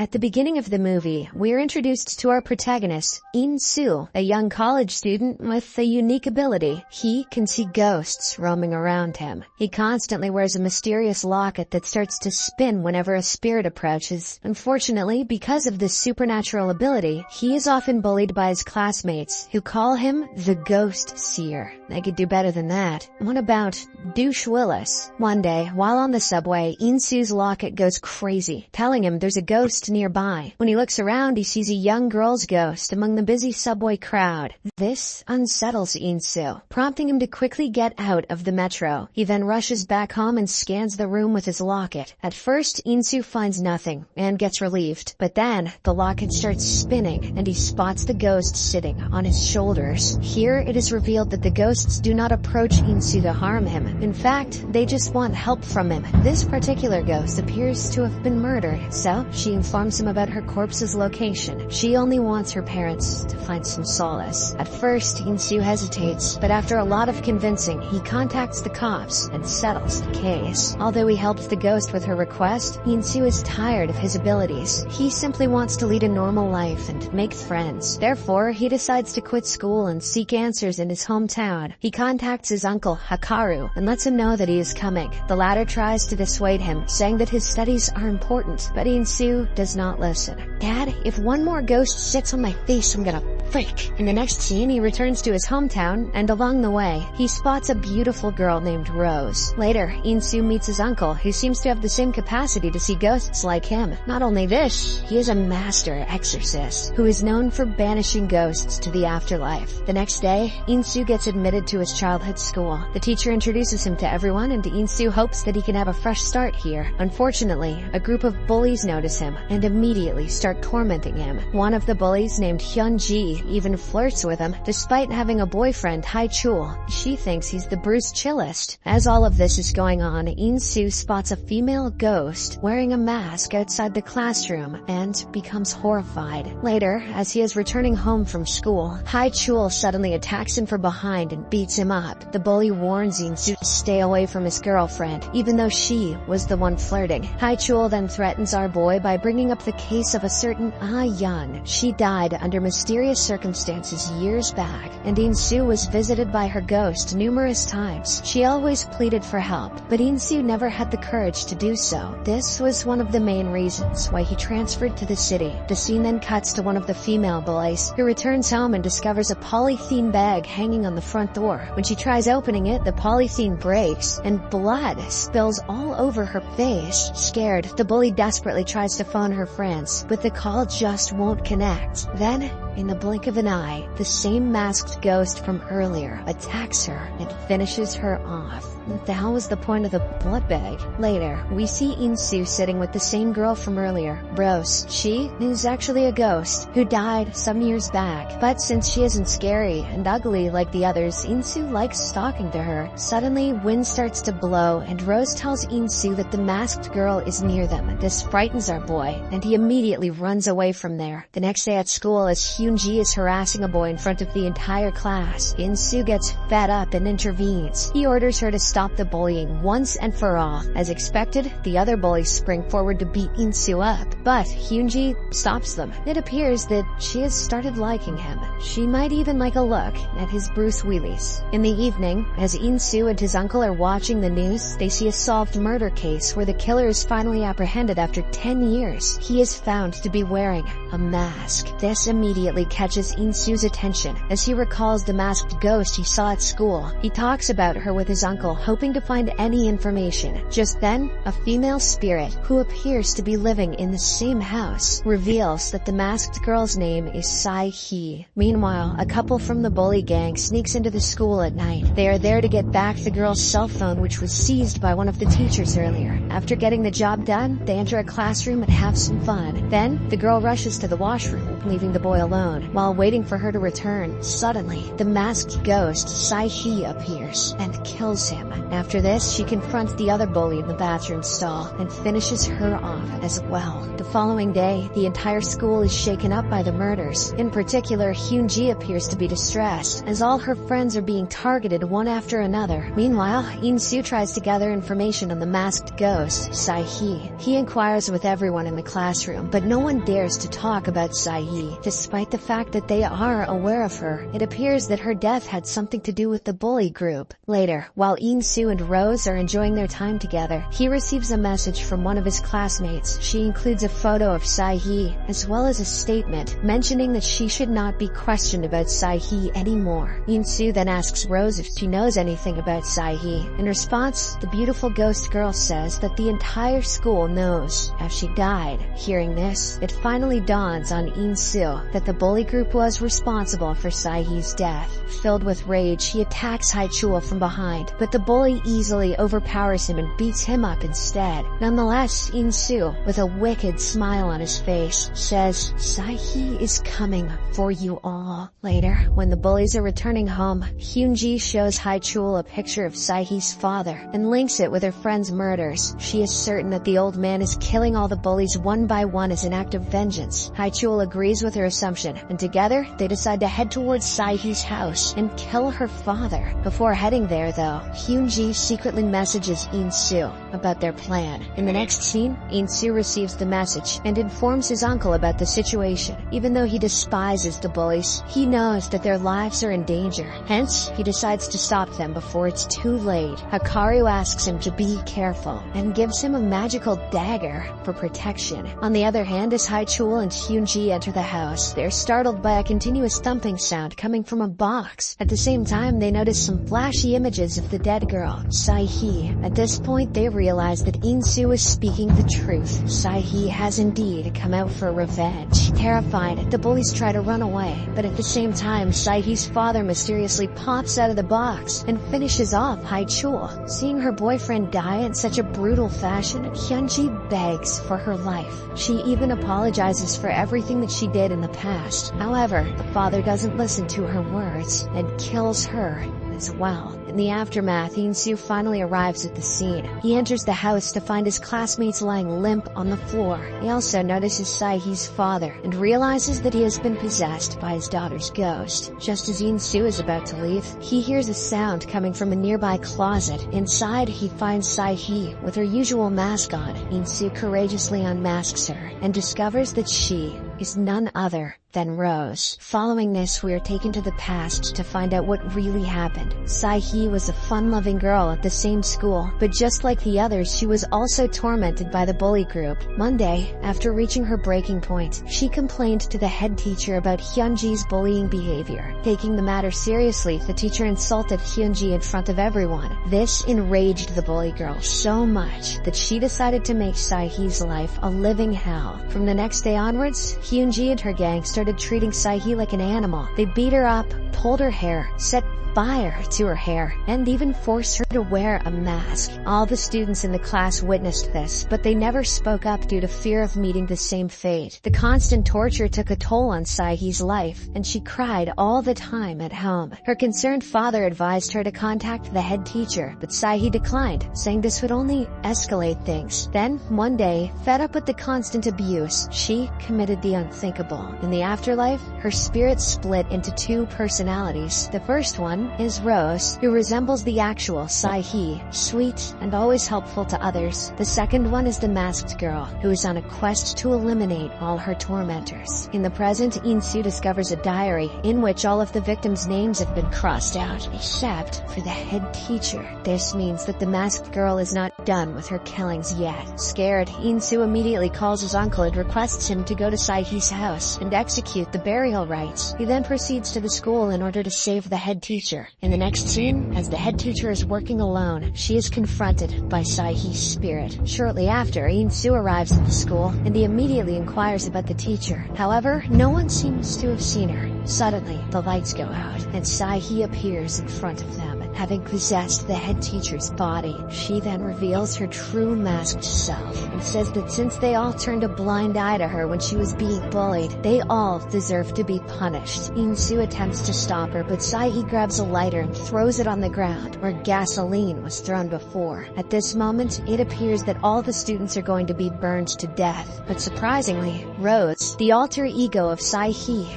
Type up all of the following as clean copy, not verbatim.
At the beginning of the movie, we're introduced to our protagonist, In-soo, a young college student with a unique ability. He can see ghosts roaming around him. He constantly wears a mysterious locket that starts to spin whenever a spirit approaches. Unfortunately, because of this supernatural ability, he is often bullied by his classmates, who call him the Ghost Seer. They could do better than that. What about Douche Willis? One day, while on the subway, In-soo's locket goes crazy, telling him there's a ghost nearby. When he looks around, he sees a young girl's ghost among the busy subway crowd. This unsettles In-soo, prompting him to quickly get out of the metro. He then rushes back home and scans the room with his locket. At first, In-soo finds nothing and gets relieved, but then the locket starts spinning and he spots the ghost sitting on his shoulders. Here, it is revealed that the ghosts do not approach In-soo to harm him. In fact, they just want help from him. This particular ghost appears to have been murdered, so she informs him about her corpse's location. She only wants her parents to find some solace. At first, In-soo hesitates, but after a lot of convincing, he contacts the cops and settles the case. Although he helps the ghost with her request, In-soo is tired of his abilities. He simply wants to lead a normal life and make friends. Therefore, he decides to quit school and seek answers in his hometown. He contacts his uncle, Hikaru, and lets him know that he is coming. The latter tries to dissuade him, saying that his studies are important, but In-soo does not listen. Dad, if one more ghost sits on my face, I'm gonna freak. In the next scene, he returns to his hometown, and along the way, he spots a beautiful girl named Rose. Later, In-soo meets his uncle, who seems to have the same capacity to see ghosts like him. Not only this, he is a master exorcist, who is known for banishing ghosts to the afterlife. The next day, In-soo gets admitted to his childhood school. The teacher introduces him to everyone, and In-soo hopes that he can have a fresh start here. Unfortunately, a group of bullies notice him and immediately start tormenting him. One of the bullies, named Hyun-ji, even flirts with him, despite having a boyfriend, Hai-chul. She thinks he's the Bruce Chillest. As all of this is going on, In-soo spots a female ghost wearing a mask outside the classroom and becomes horrified. Later, as he is returning home from school, Hai-chul suddenly attacks him from behind and beats him up. The bully warns In-soo to stay away from his girlfriend, even though she was the one flirting. Hai-chul then threatens our boy by bringing up the case of a certain Ah-yeon. She died under mysterious circumstances years back, and In-soo was visited by her ghost numerous times. She always pleaded for help, but In-soo never had the courage to do so. This was one of the main reasons why he transferred to the city. The scene then cuts to one of the female bullies, who returns home and discovers a polythene bag hanging on the front door. When she tries opening it, the polythene breaks, and blood spills all over her face. Scared, the bully desperately tries to phone her friends, but the call just won't connect. Then, in the blink of an eye, the same masked ghost from earlier attacks her and finishes her off. That was the point of the blood bag. Later, we see In-soo sitting with the same girl from earlier, Rose. She is actually a ghost who died some years back, but since she isn't scary and ugly like the others, In-soo likes talking to her. Suddenly, wind starts to blow, and Rose tells In-soo that the masked girl is near them. This frightens our boy, and he immediately runs away from there. The next day at school, as Hyun-ji is harassing a boy in front of the entire class, In-soo gets fed up and intervenes. He orders her to stop the bullying once and for all. As expected, the other bullies spring forward to beat In-soo up, but Hyun-ji stops them. It appears that she has started liking him. She might even like a look at his Bruce Willis. In the evening, as In-soo and his uncle are watching the news, they see a solved murder case where the killer is finally apprehended after 10 years. He is found to be wearing a mask. This immediately catches In-soo's attention as he recalls the masked ghost he saw at school. He talks about her with his uncle, hoping to find any information. Just then, a female spirit, who appears to be living in the same house, reveals that the masked girl's name is Sai-hee. Meanwhile, a couple from the bully gang sneaks into the school at night. They are there to get back the girl's cell phone, which was seized by one of the teachers earlier. After getting the job done, they enter a classroom and have some fun. Then, the girl rushes to the washroom, leaving the boy alone. While waiting for her to return, suddenly, the masked ghost, Sai-hee, appears and kills him. After this, she confronts the other bully in the bathroom stall and finishes her off as well. The following day, the entire school is shaken up by the murders. In particular, Hyunji appears to be distressed, as all her friends are being targeted one after another. Meanwhile, In-soo tries to gather information on the masked ghost, Sae-hee. He inquires with everyone in the classroom, but no one dares to talk about Sae-hee, despite the fact that they are aware of her. It appears that her death had something to do with the bully group. Later, while In-soo and Rose are enjoying their time together, he receives a message from one of his classmates. She includes a photo of Sae-hee, as well as a statement mentioning that she should not be questioned about Sae-hee anymore. In-soo then asks Rose if she knows anything about Sae-hee. In response, the beautiful ghost girl says that the entire school knows, as she died. Hearing this, it finally dawns on In-soo that the bully group was responsible for Sae-hee's death. Filled with rage, he attacks Hae-chul from behind, but the bully easily overpowers him and beats him up instead. Nonetheless, In-soo, with a wicked smile on his face, says, "Sae-hee is coming for you all." Later, when the bullies are returning home, Hyunji shows Hae-chul a picture of Sae-hee's father and links it with her friend's murders. She is certain that the old man is killing all the bullies one by one as an act of vengeance. Hae-chul agrees with her assumption, and together they decide to head towards Sae-hee's house and kill her father. Before heading there, though, Hyunji secretly messages In-soo about their plan. In the next scene, In-soo receives the message and informs his uncle about the situation. Even though he despises the bullies, he knows that their lives are in danger. Hence, he decides to stop them before it's too late. Hikaru asks him to be careful and gives him a magical dagger for protection. On the other hand, as Hae-chul and Hyunji enter the house, they're startled by a continuous thumping sound coming from a box. At the same time, they notice some flashy images of the dead girl, Sae-hee. At this point, they realize that In-soo is speaking the truth. Sae-hee has indeed come out for revenge. Terrified, the bullies try to run away, but at the same time, Sae-hee's father mysteriously pops out of the box and finishes off Hae-chul. Seeing her boyfriend die in such a brutal fashion, Hyunji begs for her life. She even apologizes for everything that she did in the past. However, the father doesn't listen to her words and kills her as well. In the aftermath, In-soo finally arrives at the scene. He enters the house to find his classmates lying limp on the floor. He also notices Sae-hee's father and realizes that he has been possessed by his daughter's ghost. Just as In-soo is about to leave, he hears a sound coming from a nearby closet. Inside, he finds Sae-hee with her usual mask on. In-soo courageously unmasks her and discovers that she is none other than Rose. Following this, we are taken to the past to find out what really happened. Sae-hee was a fun-loving girl at the same school, but just like the others, she was also tormented by the bully group. Monday, after reaching her breaking point, she complained to the head teacher about Hyunji's bullying behavior. Taking the matter seriously, the teacher insulted Hyunji in front of everyone. This enraged the bully girl so much that she decided to make Sae-hee's life a living hell. From the next day onwards, Hyunji and her gang started treating Sae-hee like an animal. They beat her up, pulled her hair, set fire to her hair, and even forced her to wear a mask. All the students in the class witnessed this, but they never spoke up due to fear of meeting the same fate. The constant torture took a toll on Sae-hee's life, and she cried all the time at home. Her concerned father advised her to contact the head teacher, but Sae-hee declined, saying this would only escalate things. Then, one day, fed up with the constant abuse, she committed the unthinkable. In the afterlife, her spirit split into two personalities. The first one is Rose, who resembles the actual Sae-hee, sweet and always helpful to others. The second one is the masked girl, who is on a quest to eliminate all her tormentors. In the present, In-soo discovers a diary in which all of the victims' names have been crossed out, except for the head teacher. This means that the masked girl is not done with her killings yet. Scared, In-soo immediately calls his uncle and requests him to go to Sae-hee's house and execute the burial rites. He then proceeds to the school in order to save the head teacher. In the next scene, as the head teacher is working alone, she is confronted by Sae-hee's spirit. Shortly after, In-soo arrives at the school, and he immediately inquires about the teacher. However, no one seems to have seen her. Suddenly, the lights go out, and Sae-hee appears in front of them. having possessed the head teacher's body. She then reveals her true masked self and says that since they all turned a blind eye to her when she was being bullied, they all deserve to be punished. In-soo attempts to stop her, but Sae grabs a lighter and throws it on the ground where gasoline was thrown before. At this moment, it appears that all the students are going to be burned to death. But surprisingly, Rose, the alter ego of Sae,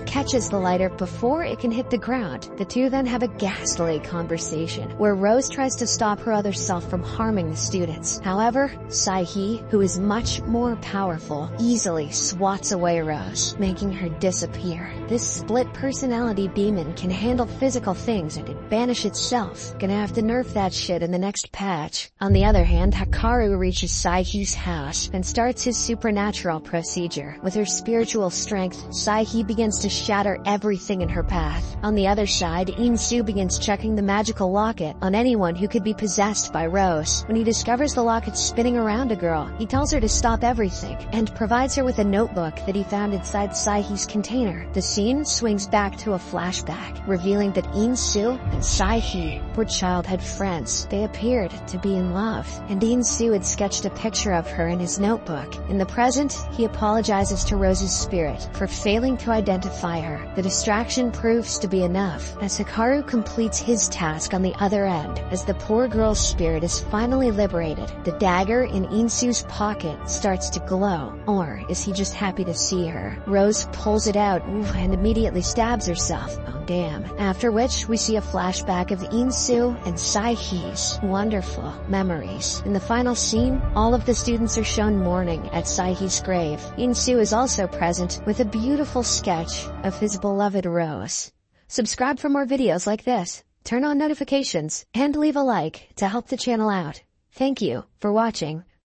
catches the lighter before it can hit the ground. The two then have a ghastly conversation where Rose tries to stop her other self from harming the students. However, Sae, who is much more powerful, easily swats away Rose, making her disappear. This split personality demon can handle physical things and it banish itself. Gonna have to nerf that shit in the next patch. On the other hand, Hikaru reaches Sae's house and starts his supernatural procedure. With her spiritual strength, Sae begins to shatter everything in her path. On the other side, In-soo begins checking the magical locket on anyone who could be possessed by Rose. When he discovers the locket spinning around a girl, he tells her to stop everything and provides her with a notebook that he found inside Sae's container. The scene swings back to a flashback, revealing that In-soo and Sae were childhood friends. They appeared to be in love, and In-soo had sketched a picture of her in his notebook. In the present, he apologizes to Rose's spirit for failing to identify her. The distraction proves to be enough, as Hikaru completes his task on the other end. As the poor girl's spirit is finally liberated, the dagger in In-soo's pocket starts to glow. Or is he just happy to see her? Rose pulls it out and immediately stabs herself. Oh damn. After which, we see a flashback of In-soo and Sae's wonderful memories. In the final scene, all of the students are shown mourning at Sae's grave. In-soo is also present with a beautiful sketch of his beloved Rose. Subscribe for more videos like this, turn on notifications, and leave a like to help the channel out. Thank you for watching.